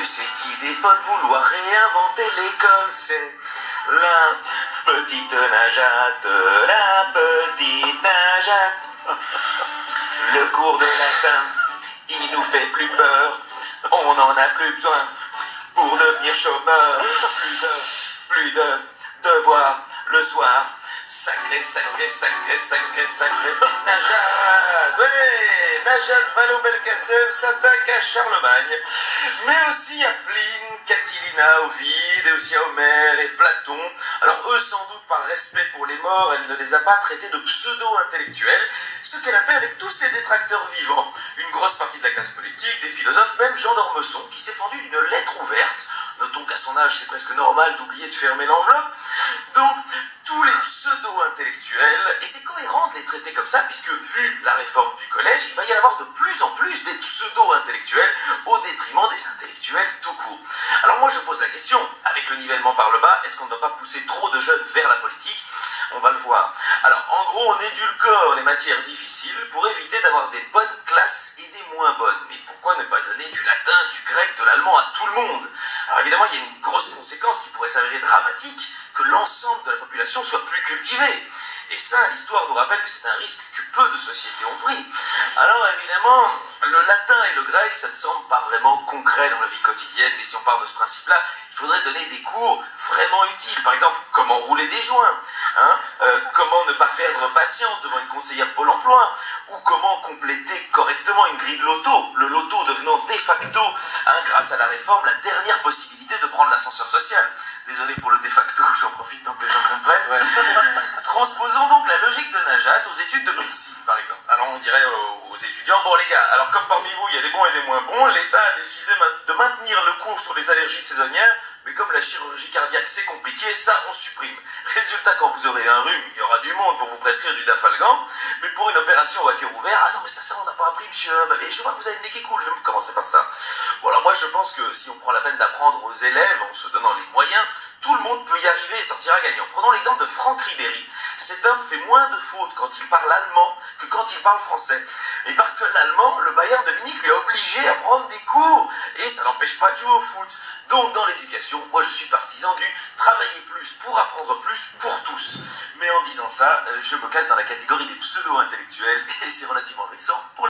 cette idée folle, vouloir réinventer l'école, c'est la petite Najat, la petite Najat. Le cours de latin, il nous fait plus peur, on n'en a plus besoin pour devenir chômeur. Plus de devoirs le soir. Sacré, sacré, sacré, sacré, sacré Najat. Oui, Najat Vallaud-Belkacem s'attaque à Charlemagne, mais aussi à Pline, Catilina, Ovide, et aussi à Homère et Platon. Alors eux, sans doute par respect pour les morts, elle ne les a pas traités de pseudo-intellectuels, ce qu'elle a fait avec tous ses détracteurs vivants. Une grosse partie de la classe politique, des philosophes, même Jean d'Ormesson, qui s'est fendu d'une lettre ouverte. Notons qu'à son âge, c'est presque normal d'oublier de fermer l'enveloppe. Donc, tous les pseudo-intellectuels, et c'est cohérent de les traiter comme ça, puisque vu la réforme du collège, il va y en avoir de plus en plus des pseudo-intellectuels au détriment des intellectuels tout court. Alors moi je pose la question, avec le nivellement par le bas, est-ce qu'on ne doit pas pousser trop de jeunes vers la politique? On va le voir. Alors en gros, on édulcore les matières difficiles pour éviter d'avoir des bonnes classes et des moins bonnes. Mais pourquoi ne pas donner du latin, du grec, de l'allemand à tout le monde? Alors évidemment, il y a une grosse conséquence qui pourrait s'avérer dramatique, que l'ensemble de la population soit plus cultivée. Et ça, l'histoire nous rappelle que c'est un risque que peu de sociétés ont pris. Alors évidemment, le latin et le grec, ça ne semble pas vraiment concret dans la vie quotidienne, mais si on part de ce principe-là, il faudrait donner des cours vraiment utiles. Par exemple, comment rouler des joints, comment ne pas perdre patience devant une conseillère Pôle emploi, ou comment compléter correctement une grille de loto, le loto devenant de facto, grâce à la réforme, la dernière possibilité de prendre l'ascenseur social. Désolé pour le de facto, j'en profite tant que les gens comprennent. Ouais. Transposons donc la logique de Najat aux études de médecine, par exemple. Alors on dirait aux étudiants, bon les gars, alors comme parmi vous il y a des bons et des moins bons, l'État a décidé de maintenir le cours sur les allergies saisonnières, mais comme la chirurgie cardiaque c'est compliqué, ça on supprime. Résultat, quand vous aurez un rhume, il y aura du monde pour vous prescrire du Dafalgan, mais pour une opération au cœur ouvert, ah non mais ça on n'a pas appris monsieur, mais je vois que vous avez le nez qui coule, je vais commencer par ça. Bon alors moi je pense que si on prend la peine d'apprendre aux élèves en se donnant les moyens, tout le monde peut y arriver et sortira gagnant. Prenons l'exemple de Franck Ribéry. Cet homme fait moins de fautes quand il parle allemand que quand il parle français. Et parce que l'allemand, le Bayern de Munich lui a obligé à prendre des cours. Et ça n'empêche pas de jouer au foot. Donc dans l'éducation, moi je suis partisan du travailler plus pour apprendre plus pour tous. Mais en disant ça, je me classe dans la catégorie des pseudo-intellectuels et c'est relativement vexant pour